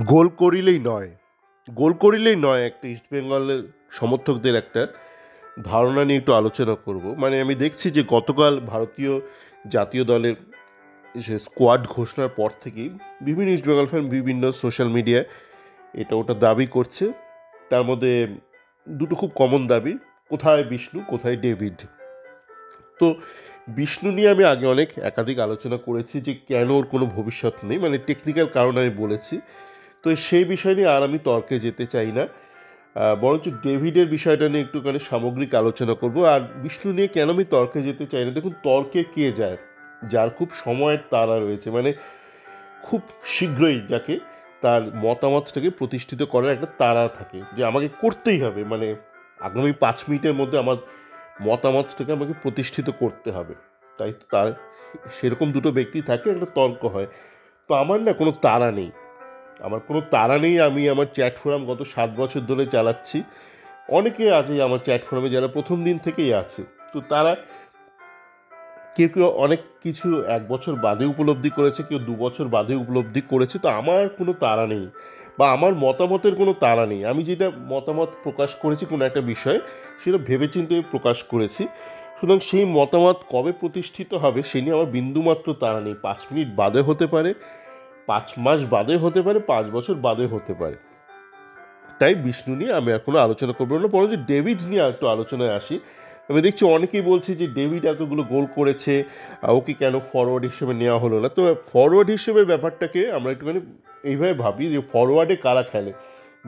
গোল করিলেই নয়, গোল করিলেই নয় একটা ইস্টবেঙ্গলের সমর্থকদের একটা ধারণা নিয়ে একটু আলোচনা করব। মানে আমি দেখছি যে গতকাল ভারতীয় জাতীয় দলের যে স্কোয়াড ঘোষণার পর থেকেই বিভিন্ন ইস্টবেঙ্গল ফ্যান বিভিন্ন সোশ্যাল মিডিয়ায় এটা ওটা দাবি করছে। তার মধ্যে দুটো খুব কমন দাবি, কোথায় বিষ্ণু কোথায় ডেভিড। তো বিষ্ণু নিয়ে আমি আগে অনেক একাধিক আলোচনা করেছি যে কেন ওর কোনো ভবিষ্যৎ নেই, মানে টেকনিক্যাল কারণে আমি বলেছি। তো সেই বিষয় নিয়ে আর আমি তর্কে যেতে চাই না, বরঞ্চ ডেভিডের বিষয়টা নিয়ে একটুখানি সামগ্রিক আলোচনা করব। আর বিষ্ণু নিয়ে কেন আমি তর্কে যেতে চাই না, দেখুন তর্কে কে যায়, যার খুব সময়ের তাড়া রয়েছে, মানে খুব শীঘ্রই যাকে তার মতামতটাকে প্রতিষ্ঠিত করার একটা তাড়া থাকে যে আমাকে করতেই হবে, মানে আগামী 5 মিনিটের মধ্যে আমার মতামতটাকে আমাকে প্রতিষ্ঠিত করতে হবে। তাই তো তার সেরকম দুটো ব্যক্তি থাকে, একটা তর্ক হয়। তো আমার না কোনো তাড়া নেই, আমার কোনো তাড়া নেই। আমি আমার চ্যাট ফোরাম গত 7 বছর ধরে চালাচ্ছি। অনেকে আছে আমার চ্যাট ফোরামে যারা প্রথম দিন থেকেই আছে। তো তারা কেউ কেউ অনেক কিছু 1 বছর বাদে উপলব্ধি করেছে, কেউ 2 বছর বাদে উপলব্ধি করেছে। তো আমার কোনো তাড়া নেই বা আমার মতামতের কোনো তাড়া নেই। আমি যেটা মতামত প্রকাশ করেছি কোনো একটা বিষয়ে, সেটা ভেবেচিন্তে প্রকাশ করেছি। সুতরাং সেই মতামত কবে প্রতিষ্ঠিত হবে সে নিয়ে আমার বিন্দুমাত্র তাড়া নেই। 5 মিনিট বাদে হতে পারে, 5 মাস বাদে হতে পারে, 5 বছর বাদে হতে পারে। তাই বিষ্ণু নিয়ে আমি আর কোনো আলোচনা করবো না, বরং যে ডেভিড নিয়ে একটু আলোচনায় আসি। আমি দেখছি অনেকেই বলছে যে ডেভিড এতগুলো গোল করেছে, ওকে কেন ফরওয়ার্ড হিসেবে নেওয়া হলো না। তো ফরওয়ার্ড হিসেবে ব্যাপারটাকে আমরা একটুখানি এইভাবে ভাবি যে ফরওয়ার্ডে কারা খেলে।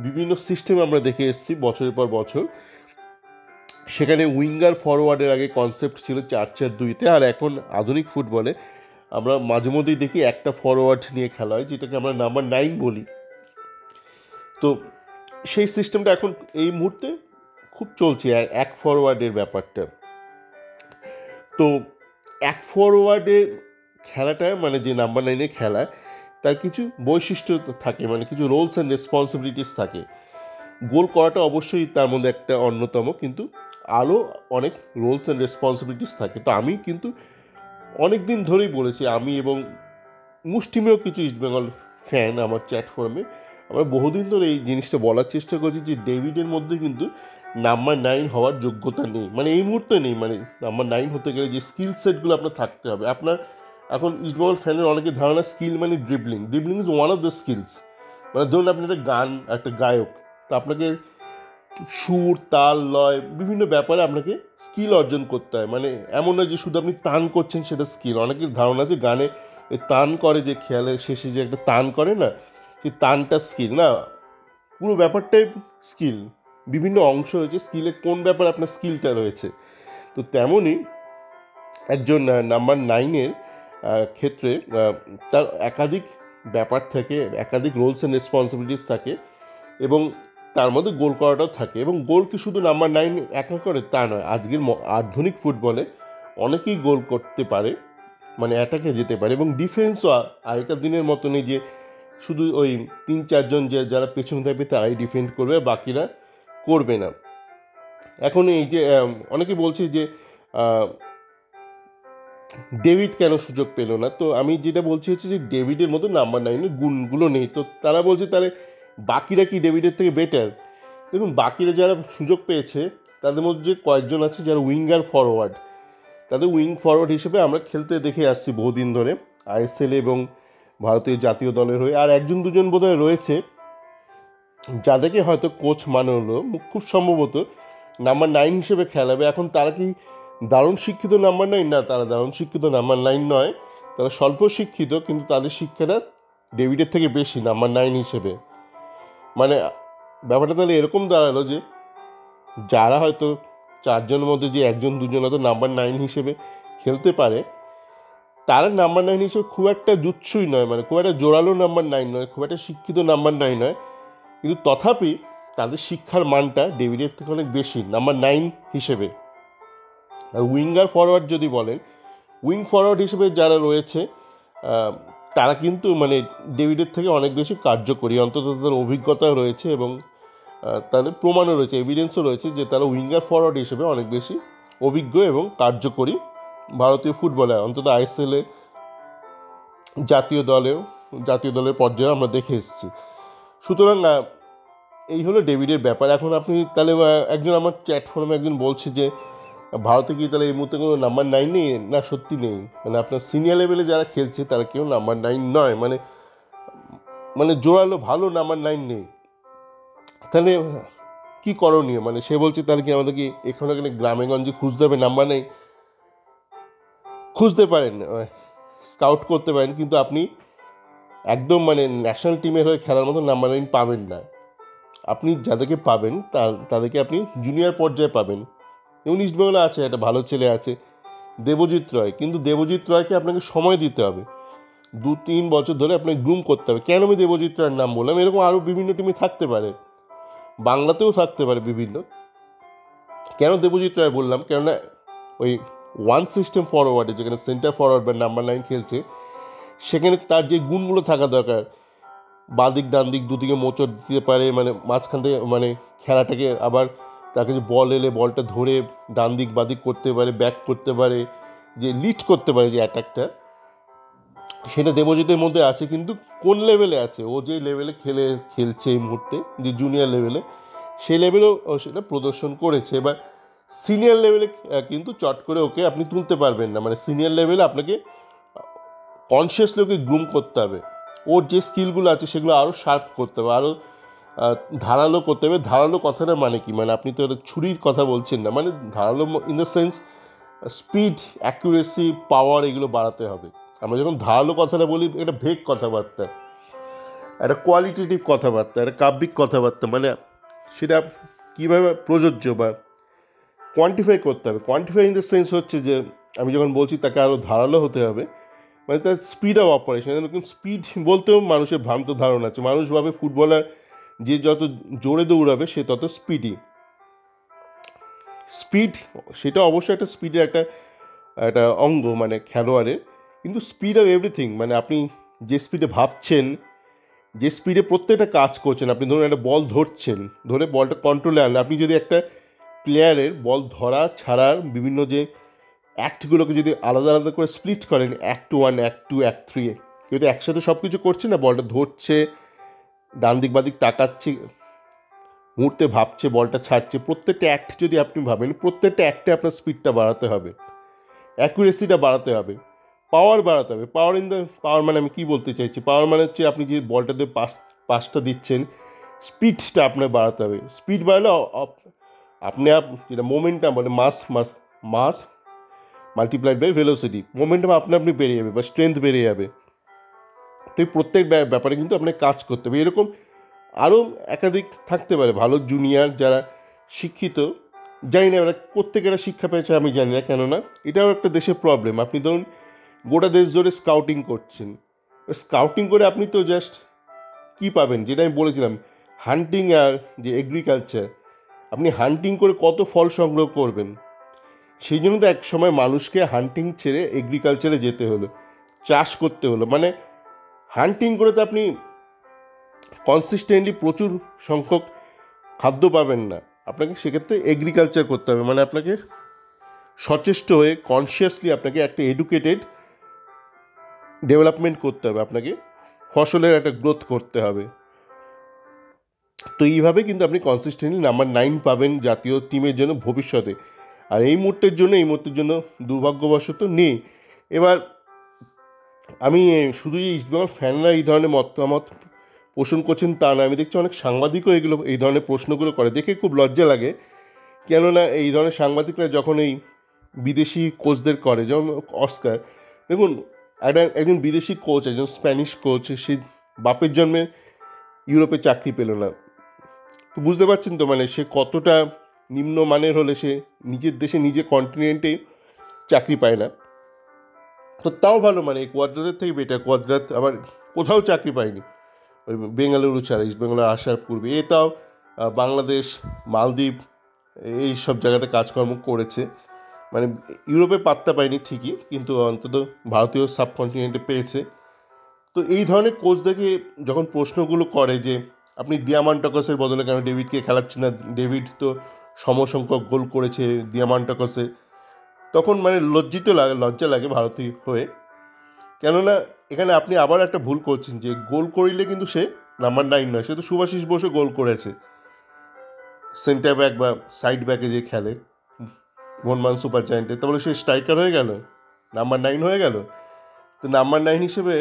বিভিন্ন সিস্টেম আমরা দেখে এসেছি বছরের পর বছর। সেখানে উইঙ্গার ফরওয়ার্ডের আগে কনসেপ্ট ছিল 4-4-2-তে, আর এখন আধুনিক ফুটবলে আমরা মাঝে মধ্যেই দেখি একটা ফরওয়ার্ড নিয়ে খেলা হয়, যেটাকে আমরা নাম্বার 9 বলি। তো সেই সিস্টেমটা এখন এই মুহূর্তে খুব চলছে, এক ফরওয়ার্ডের ব্যাপারটা। তো এক ফরওয়ার্ডের খেলাটা, মানে যে নাম্বার 9-এ খেলা, তার কিছু বৈশিষ্ট্য থাকে, মানে কিছু রোলস অ্যান্ড রেসপন্সিবিলিটিস থাকে। গোল করাটা অবশ্যই তার মধ্যে একটা অন্যতম, কিন্তু আরও অনেক রোলস অ্যান্ড রেসপন্সিবিলিটিস থাকে। তো আমি কিন্তু অনেক দিন ধরেই বলেছি, আমি এবং মুষ্টিমেয় কিছু ইস্টবেঙ্গল ফ্যান আমার চ্যাট ফোরামে, আমরা বহুদিন ধরে এই জিনিসটা বলার চেষ্টা করছি যে ডেভিডের মধ্যে কিন্তু নাম্বার 9 হওয়ার যোগ্যতা নেই, মানে এই মুহূর্তে নেই। মানে নাম্বার 9 হতে গেলে যে স্কিল সেটগুলো আপনার থাকতে হবে। আপনার এখন ইস্টবেঙ্গল ফ্যানের অনেকের ধারণা স্কিল মানে dribbling. Dribbling is one of the skills. মানে ধরুন আপনি একটা গান, একটা গায়ক, তো আপনাকে সুর, তাল, লয়, বিভিন্ন ব্যাপারে আপনাকে স্কিল অর্জন করতে হয়। মানে এমন নয় যে শুধু আপনি তান করছেন সেটা স্কিল। অনেকের ধারণা যে গানে তান করে, যে খেয়ালের শেষে যে একটা তান করে না, সেই তানটা স্কিল না, পুরো ব্যাপারটাই স্কিল। বিভিন্ন অংশ রয়েছে স্কিলে, কোন ব্যাপারে আপনার স্কিলটা রয়েছে। তো তেমনই একজন নাম্বার 9-এর ক্ষেত্রে তার একাধিক ব্যাপার থাকে, একাধিক রোলস অ্যান্ড রেসপন্সিবিলিটিস থাকে, এবং তার মধ্যে গোল করাটাও থাকে। এবং গোল কি শুধু নাম্বার 9 একা করে তা নয়, আজকের আধুনিক ফুটবলে অনেকেই গোল করতে পারে, মানে অ্যাটাকে যেতে পারে। এবং ডিফেন্সও আগেকার দিনের মতনই যে শুধু ওই 3-4 জন যারা পেছনে থাকবে তারাই ডিফেন্ড করবে, বাকিরা করবে না। এখন এই যে অনেকে বলছে যে ডেভিড কেন সুযোগ পেল না, তো আমি যেটা বলছি হচ্ছে যে ডেভিডের মতো নাম্বার 9-এর গুণগুলো নেই। তো তারা বলছে তাহলে বাকিরা কি ডেভিডের থেকে বেটার? দেখুন, বাকিরা যারা সুযোগ পেয়েছে তাদের মধ্যে কয়েকজন আছে যারা উইঙ্গার ফরওয়ার্ড। তাদের উইং ফরওয়ার্ড হিসেবে আমরা খেলতে দেখে আসছি বহুদিন ধরে আইএসএল এবং ভারতীয় জাতীয় দলের হয়ে। আর 1-2 জন বোধহয় রয়েছে যাদেরকে হয়তো কোচ মানে হলো খুব সম্ভবত নাম্বার 9 হিসেবে খেলাবে। এখন তারা কি দারুণ শিক্ষিত নাম্বার 9? না, তারা দারুণ শিক্ষিত নাম্বার 9 নয়, তারা স্বল্প শিক্ষিত, কিন্তু তাদের শিক্ষাটা ডেভিডের থেকে বেশি নাম্বার 9 হিসেবে। মানে ব্যাপারটা তাহলে এরকম দাঁড়ালো যে যারা হয়তো 4 জনের মধ্যে যে 1-2 জন হয়তো নাম্বার 9 হিসেবে খেলতে পারে, তারা নাম্বার 9 হিসেবে খুব একটা জুৎসই নয়, মানে খুব একটা জোরালো নাম্বার 9 নয়, খুব একটা শিক্ষিত নাম্বার 9 নয়, কিন্তু তথাপি তাদের শিক্ষার মানটা ডেভিডের থেকে অনেক বেশি নাম্বার 9 হিসেবে। আর উইঙ্গার ফরওয়ার্ড যদি বলেন, উইং ফরওয়ার্ড হিসেবে যারা রয়েছে তারা কিন্তু মানে ডেভিডের থেকে অনেক বেশি কার্যকরী, অন্তত তাদের অভিজ্ঞতা রয়েছে এবং তাদের প্রমাণও রয়েছে, এভিডেন্সও রয়েছে যে তারা উইঙ্গার ফরওয়ার্ড হিসেবে অনেক বেশি অভিজ্ঞ এবং কার্যকরী ভারতীয় ফুটবলে, অন্তত আইএসএলে, জাতীয় দলের পর্যায়ে আমরা দেখে এসেছি। সুতরাং এই হলো ডেভিডের ব্যাপার। এখন আপনি তাহলে একজন আমার চ্যাট ফোরামে একজন বলছে যে ভারতে কি তাহলে এই মুহূর্তে কোনো নাম্বার 9 নেই? না, সত্যি নেই। মানে আপনার সিনিয়র লেভেলে যারা খেলছে তারা কেউ নাম্বার 9 নয়, মানে মানে জোরালো ভালো নাম্বার 9 নেই। তাহলে কি করণীয়? মানে সে বলছে তাহলে কি আমাদের কি এখানে গ্রামে গঞ্জে খুঁজতে হবে নাম্বার 9? খুঁজতে পারেন, স্কাউট করতে পারেন, কিন্তু আপনি একদম মানে ন্যাশনাল টিমের হয়ে খেলার মতো নাম্বার 9 পাবেন না। আপনি যাদেরকে পাবেন তাদেরকে আপনি জুনিয়র পর্যায়ে পাবেন। যেমন ইস্টবেঙ্গলে আছে একটা ভালো ছেলে আছে দেবজিৎ রয়, কিন্তু দেবজিৎ রয়কে আপনাকে সময় দিতে হবে, 2-3 বছর ধরে আপনাকে গ্রুম করতে হবে। কেন আমি দেবজিৎ রায়ের নাম বললাম, এরকম আরও বিভিন্ন টিমে থাকতে পারে, বাংলাতেও থাকতে পারে বিভিন্ন। কেন দেবজিৎ রায় বললাম, কেননা ওই ওয়ান সিস্টেম ফরওয়ার্ডে যেখানে সেন্টার ফরওয়ার্ড বা নাম্বার 9 খেলছে, সেখানে তার যে গুণগুলো থাকা দরকার, বাঁদিক ডান দিক দুদিকে মোচড় দিতে পারে, মানে মাঝখান থেকে মানে খেলাটাকে আবার তার কাছে বল এলে বলটা ধরে ডান দিক বাদিক করতে পারে, ব্যাক করতে পারে, যে লিড করতে পারে যে অ্যাটাকটা, সেটা দেবজিতের মধ্যে আছে। কিন্তু কোন লেভেলে আছে? ও যে লেভেলে খেলছে এই মুহূর্তে, যে জুনিয়র লেভেলে, সেই লেভেলেও ও সেটা প্রদর্শন করেছে। এবার সিনিয়র লেভেলে কিন্তু চট করে ওকে আপনি তুলতে পারবেন না। মানে সিনিয়র লেভেলে আপনাকে কনসিয়াসলি ওকে গ্রুম করতে হবে, ওর যে স্কিলগুলো আছে সেগুলো আরও শার্প করতে হবে, আরও ধারালো করতে হবে। ধারালো কথাটা মানে কি? মানে আপনি তো ছুরির কথা বলছেন না, মানে ধারালো in the sense speed, accuracy, power, এগুলো বাড়াতে হবে। আমরা যখন ধারালো কথাটা বলি, একটা ভেগ কথাবার্তা, একটা কোয়ালিটেটিভ কথাবার্তা, একটা কাব্যিক কথাবার্তা, মানে সেটা কীভাবে প্রযোজ্য বা কোয়ান্টিফাই করতে হবে। কোয়ান্টিফাই ইন দ্য সেন্স হচ্ছে যে আমি যখন বলছি তাকে আরও ধারালো হতে হবে, মানে তার স্পিড অফ অপারেশন। কিন্তু স্পিড বলতেও মানুষের ভ্রান্ত ধারণা আছে। মানুষ ভাবে ফুটবলার যে যত জোরে দৌড়াবে সে তত স্পিডি। স্পিড সেটা অবশ্যই একটা স্পিডের একটা একটা অঙ্গ, মানে খেলোয়াড়ের, কিন্তু স্পিড অফ এভরিথিং, মানে আপনি যে স্পিডে ভাবছেন, যে স্পিডে প্রত্যেকটা কাজ করছেন। আপনি ধরুন একটা বল ধরছেন, ধরে বলটা কন্ট্রোলে আনলেন। আপনি যদি একটা প্লেয়ারের বল ধরা ছাড়ার বিভিন্ন যে অ্যাক্টগুলোকে যদি আলাদা আলাদা করে স্প্লিট করেন, অ্যাক্ট 1, অ্যাক্ট 2, অ্যাক্ট 3, যদি একসাথে সব কিছু করছে না, বলটা ধরছে, ডান দিক বাদিক তাকাচ্ছে, মুহূর্তে ভাবছে, বলটা ছাড়ছে, প্রত্যেকটা অ্যাক্ট যদি আপনি ভাবেন, প্রত্যেকটা অ্যাক্টে আপনার স্পিডটা বাড়াতে হবে, অ্যাকুরেসিটা বাড়াতে হবে, পাওয়ার বাড়াতে হবে। পাওয়ার মানে আমি কী বলতে চাইছি, পাওয়ার মানে হচ্ছে আপনি যে বলটাতে পাসটা দিচ্ছেন, স্পিডটা আপনার বাড়াতে হবে। স্পিড বাড়ালে আপনি যেটা মোমেন্টাম বলে, মাস মাল্টিপ্লাইড বাই ভেলোসিটি, মোমেন্টাম আপনি বেড়ে যাবে বা স্ট্রেংথ বেড়ে যাবে। তো এই প্রত্যেক ব্যাপারে কিন্তু আপনাকে কাজ করতে হবে। এরকম আরও একাধিক থাকতে পারে ভালো জুনিয়র যারা শিক্ষিত, জানি না এরা কোত্থেকে এরা শিক্ষা পেয়েছে আমি জানি না, কেননা এটাও একটা দেশের প্রবলেম। আপনি ধরুন গোটা দেশ জুড়ে স্কাউটিং করছেন, স্কাউটিং করে আপনি তো জাস্ট কী পাবেন, যেটা আমি বলেছিলাম, হান্টিং আর যে এগ্রিকালচার, আপনি হান্টিং করে কত ফল সংগ্রহ করবেন? সেই জন্য তো এক সময় মানুষকে হান্টিং ছেড়ে এগ্রিকালচারে যেতে হলো, চাষ করতে হলো। মানে হান্টিং করে তো আপনি কনসিস্টেন্টলি প্রচুর সংখ্যক খাদ্য পাবেন না, আপনাকে সেক্ষেত্রে এগ্রিকালচার করতে হবে। মানে আপনাকে সচেষ্ট হয়ে কনসিয়াসলি আপনাকে একটা এডুকেটেড ডেভেলপমেন্ট করতে হবে, আপনাকে ফসলের একটা গ্রোথ করতে হবে। তো এইভাবে কিন্তু আপনি কনসিস্টেন্টলি নাম্বার 9 পাবেন জাতীয় টিমের জন্য ভবিষ্যতে। আর এই মুহূর্তের জন্য দুর্ভাগ্যবশত নেই। এবার আমি শুধু যে ইস্টবেঙ্গল ফ্যানরা এই ধরনের মতামত পোষণ করছেন তা না, আমি দেখছি অনেক সাংবাদিকও এই ধরনের প্রশ্নগুলো করে, দেখে খুব লজ্জা লাগে। কেননা এই ধরনের সাংবাদিকরা যখন এই বিদেশি কোচদের করে, যেমন অস্কার, দেখুন একজন বিদেশি কোচ, একজন স্প্যানিশ কোচ, সে বাপের জন্মে ইউরোপে চাকরি পেল না। তো বুঝতে পারছেন তো, মানে সে কতটা নিম্নমানের হলে সে নিজের দেশে নিজের কন্টিনেন্টে চাকরি পায় না। তো তাও ভালো, মানে এই কোয়াদ্রাতের থেকে বেটার। কোয়াদ্রাত আবার কোথাও চাকরি পায়নি ওই বেঙ্গালুরু ছাড়া, ইস্ট বেঙ্গলে আসার পূর্বে। এটাও বাংলাদেশ, মালদ্বীপ এই সব জায়গাতে কাজকর্ম করেছে, মানে ইউরোপে পাত্তা পায়নি ঠিকই, কিন্তু অন্তত ভারতীয় সাবকন্টিনেন্টে পেয়েছে। তো এই ধরনের কোচদেরকে যখন প্রশ্নগুলো করে যে আপনি দিয়ামান্টাকসের বদলে কেন ডেভিডকে খেলাচ্ছেন না, ডেভিড তো সমসংখ্যক গোল করেছে দিয়ামান্টাকসে, তখন মানে লজ্জা লাগে ভারতীয় হয়ে। কেননা এখানে আপনি আবার একটা ভুল করছেন, যে গোল করিলে কিন্তু সে নাম্বার 9 নয়, সে তো শুভাশিস বোসও গোল করেছে সেন্টার ব্যাক বা সাইড ব্যাকে যে খেলে মোহনবাগান সুপার জায়েন্টে। তাহলে সে স্ট্রাইকার হয়ে গেল, নাম্বার 9 হয়ে গেল। তো নাম্বার 9 হিসেবে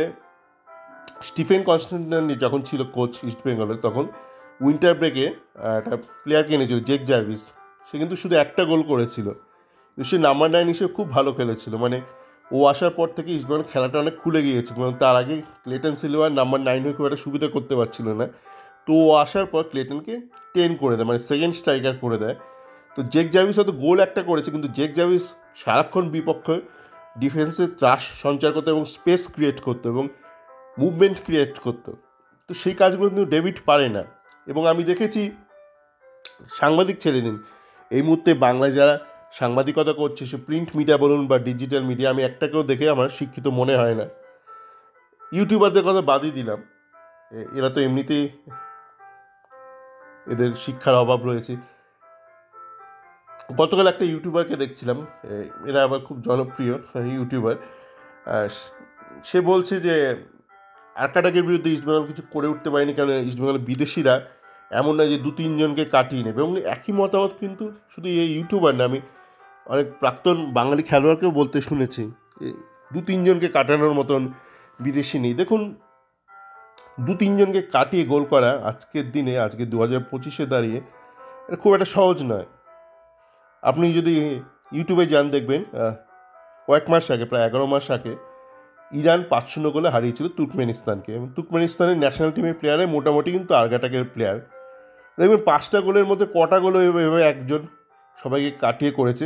স্টিফেন কনস্ট্যান্টিন যখন ছিল কোচ ইস্ট বেঙ্গলের, তখন উইন্টার ব্রেকে একটা প্লেয়ারকে এনেছিল জেক জার্ভিস, সে কিন্তু শুধু একটা গোল করেছিল, সে নাম্বার 9 হিসেবে খুব ভালো খেলেছিল। মানে ও আসার পর থেকে ইস্ট বেঙ্গল খেলাটা অনেক খুলে গিয়েছে, মানে তার আগে ক্লেটন সিলভার নাম্বার 9 হয়ে খুব একটা সুবিধা করতে পারছিল না। তো ও আসার পর ক্লেটনকে 10 করে দেয়, মানে সেকেন্ড স্ট্রাইকার করে দেয়। তো জেক জার্ভিস হয়তো গোল একটা করেছে, কিন্তু জেক জার্ভিস সারাক্ষণ বিপক্ষ ডিফেন্সে ত্রাস সঞ্চার করতো এবং স্পেস ক্রিয়েট করতো এবং মুভমেন্ট ক্রিয়েট করতো। তো সেই কাজগুলো কিন্তু ডেভিড পারে না। এবং আমি দেখেছি, সাংবাদিক ছেড়ে দিন, এই মুহূর্তে বাংলায় যারা সাংবাদিকতা করছে, সে প্রিন্ট মিডিয়া বলুন বা ডিজিটাল মিডিয়া, আমি একটাকেও দেখে আমার শিক্ষিত মনে হয় না। ইউটিউবারদের কথা বাদই দিলাম, এরা তো এমনিতেই এদের শিক্ষার অভাব রয়েছে। গতকাল একটা ইউটিউবারকে দেখছিলাম, এরা আবার খুব জনপ্রিয় ইউটিউবার, সে বলছে যে আর্কাটাকের বিরুদ্ধে ইস্টবেঙ্গল কিছু করে উঠতে পারেনি, কারণ ইস্টবেঙ্গলের বিদেশিরা এমন নয় যে 2-3 জনকে কাটিয়ে নেবে। এবং একই মতামত কিন্তু শুধু এই ইউটিউবার না, আমি অনেক প্রাক্তন বাঙালি খেলোয়াড়কেও বলতে শুনেছি, 2-3 জনকে কাটানোর মতন বিদেশি নেই। দেখুন, 2-3 জনকে কাটিয়ে গোল করা আজকের দিনে, আজকে 2025-এ দাঁড়িয়ে এটা খুব একটা সহজ নয়। আপনি যদি ইউটিউবে যান, দেখবেন কয়েক মাস আগে, প্রায় 11 মাস আগে, ইরান 5-0 গোলে হারিয়েছিল তুর্কমেনিস্তানকে। এবং তুর্কমেনিস্তানের ন্যাশনাল টিমের প্লেয়ারে মোটামুটি কিন্তু আর্কাটাকের প্লেয়ার। দেখবেন 5টা গোলের মধ্যে কটা গোল এভাবে একজন সবাইকে কাটিয়ে করেছে,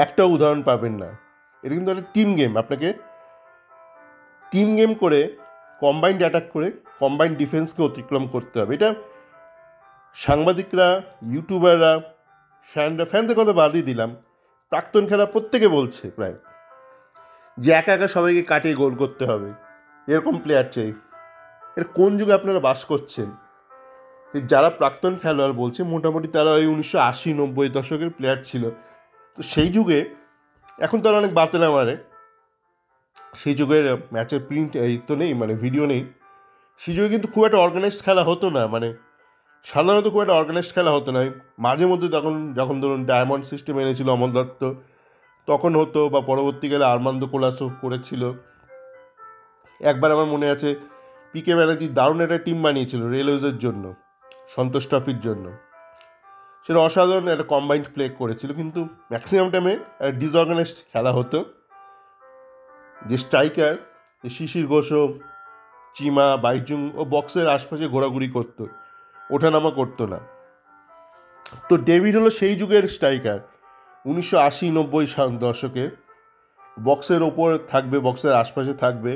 একটাও উদাহরণ পাবেন না। এটা কিন্তু একটা টিম গেম, আপনাকে টিম গেম করে কম্বাইন্ড অ্যাটাক করে কম্বাইন্ড ডিফেন্সকে অতিক্রম করতে হবে। এটা সাংবাদিকরা, ইউটিউবাররা, ফ্যানদের কথা বাদই দিলাম, প্রাক্তন খেলা প্রত্যেকে বলছে প্রায়, যে একা একা সবাইকে কাটিয়ে গোল করতে হবে, এরকম প্লেয়ার চাই। এর কোন যুগে আপনারা বাস করছেন? যারা প্রাক্তন খেলোয়াড় বলছে, মোটামুটি তারা ওই 1980-90 দশকের প্লেয়ার ছিল। তো সেই যুগে, এখন তারা অনেক বাতেলা মারে, সেই যুগের ম্যাচের প্রিন্ট এই তো নেই, মানে ভিডিও নেই। সেই যুগে কিন্তু খুব একটা অর্গানাইজড খেলা হতো না, মানে সাধারণত খুব একটা অর্গানাইজড খেলা হতো না। মাঝে মধ্যে যখন ধরুন ডায়মন্ড সিস্টেম এনেছিল অমল দত্ত, তখন হতো, বা পরবর্তীকালে আর্মান্দো কোলাসো করেছিল। একবার আমার মনে আছে, পিকে ব্যানার্জি দারুণ একটা টিম বানিয়েছিল রেলওয়েজের জন্য, সন্তোষ ট্রফির জন্য, সেটা অসাধারণ একটা কম্বাইন্ড প্লে করেছিল। কিন্তু ম্যাক্সিমাম টাইমে একটা ডিসঅর্গানাইজড খেলা হতো, যে স্ট্রাইকার, যে শিশির ঘোষ, চিমা, বাইচুং ও বক্সের আশপাশে ঘোরাঘুরি করতো, ওঠানামা করতো না। তো ডেভিড হলো সেই যুগের স্ট্রাইকার, 1980-90 দশকে, বক্সের ওপর থাকবে, বক্সের আশপাশে থাকবে,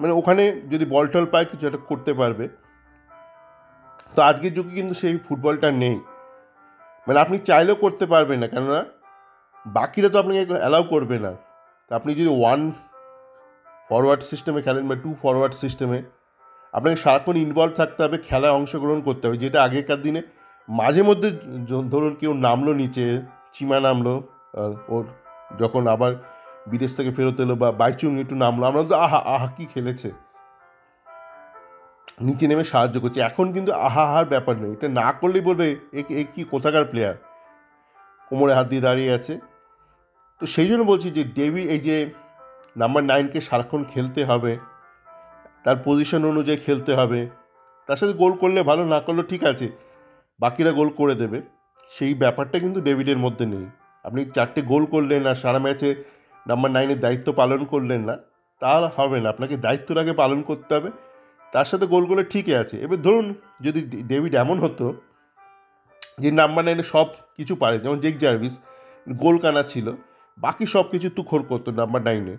মানে ওখানে যদি বল টল পায় কিছু একটা করতে পারবে। তো আজকের যুগে কিন্তু সেই ফুটবলটা নেই, মানে আপনি চাইলেও করতে পারবেন না, কেননা বাকিরা তো আপনাকে অ্যালাউ করবে না। তো আপনি যদি 1 ফরওয়ার্ড সিস্টেমে খেলেন বা 2 ফরওয়ার্ড সিস্টেমে, আপনাকে সারাক্ষণ ইনভলভ থাকতে হবে, খেলায় অংশগ্রহণ করতে হবে, যেটা আগেকার দিনে মাঝে মধ্যে ধরুন কেউ নামলো নিচে, চিমা নামলো, ওর যখন আবার বিদেশ থেকে ফেরত এলো, বা বাইচুং একটু নামলো, আমরা তো আহা কি খেলেছে, নিচে নেমে সাহায্য করছে। এখন কিন্তু আহার ব্যাপার নেই, এটা না করলেই বলবে এ কি কোথাকার প্লেয়ার, কোমরে হাত দিয়ে দাঁড়িয়ে আছে। তো সেই জন্য বলছি যে এই যে নাম্বার 9কে সারাক্ষণ খেলতে হবে, তার পজিশন অনুযায়ী খেলতে হবে, তার সাথে গোল করলে ভালো, না করলেও ঠিক আছে, বাকিরা গোল করে দেবে, সেই ব্যাপারটা কিন্তু ডেভিডের মধ্যে নেই। আপনি 4টে গোল করলেন আর সারা ম্যাচে নাম্বার 9-এর দায়িত্ব পালন করলেন না, তা হবে না। আপনাকে দায়িত্বটাকে পালন করতে হবে, তার সাথে গোল করলে ঠিকই আছে। এবার ধরুন যদি ডেভিড এমন হতো যে নাম্বার 9-এ সব কিছু পারে, যেমন জেক জার্ভিস গোল কানা ছিল, বাকি সব কিছু তুখোর করতো নাম্বার 9-এ,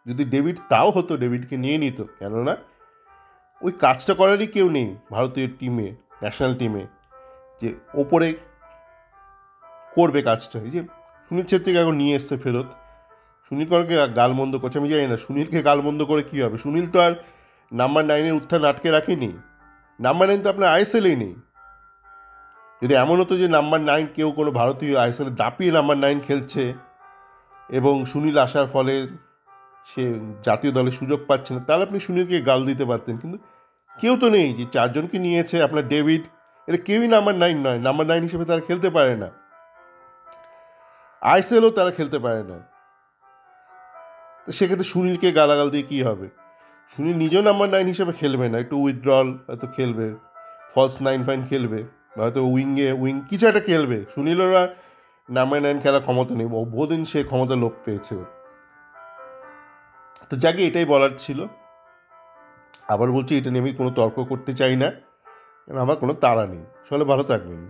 যদি ডেভিড তাও হতো, ডেভিডকে নিয়ে নিত, কেননা ওই কাজটা করারই কেউ নেই ভারতীয় টিমে, ন্যাশনাল টিমে, যে ওপরে করবে কাজটা। এই যে সুনীল ছেত্রীকে এখন নিয়ে এসছে ফেরত, সুনীল করকে গালমন্দ করছে, আমি জানি না সুনীলকে গালমন্দ করে কী হবে। সুনীল তো আর নাম্বার 9-এর উত্থান আটকে রাখেনি, নাম্বার 9 তো আপনার আইএসএলেই নেই। যদি এমন হতো যে নাম্বার 9 কেউ কোনো ভারতীয় আইএসএলে দাপিয়ে নাম্বার 9 খেলছে এবং সুনীল আসার ফলে সে জাতীয় দলে সুযোগ পাচ্ছে না, তাহলে আপনি সুনীলকে গাল দিতে পারতেন, কিন্তু কেউ তো নেই। যে চারজনকে নিয়েছে আপনার ডেভিড, এটা কেউই নাম্বার 9 নয়, নাম্বার 9 হিসেবে তারা খেলতে পারে না, আইএসএলও তারা খেলতে পারে না। তো সেক্ষেত্রে সুনীলকে গালাগাল দিয়ে কী হবে? সুনীল নিজেও নাম্বার 9 হিসেবে খেলবে না, একটু উইথড্রল হয়তো খেলবে, ফলস 9 খেলবে, বা হয়তো উইং কিছু একটা খেলবে। সুনীলের নাম্বার 9 খেলার ক্ষমতা নেই, বহুদিন সে ক্ষমতা লোপ পেয়েছে। তো যাকে এটাই বলার ছিল। আবার বলছি, এটা নিয়ে আমি কোনো তর্ক করতে চাই না, কারণ আমার কোনো তাড়া নেই। সকলে ভালো থাকবেন।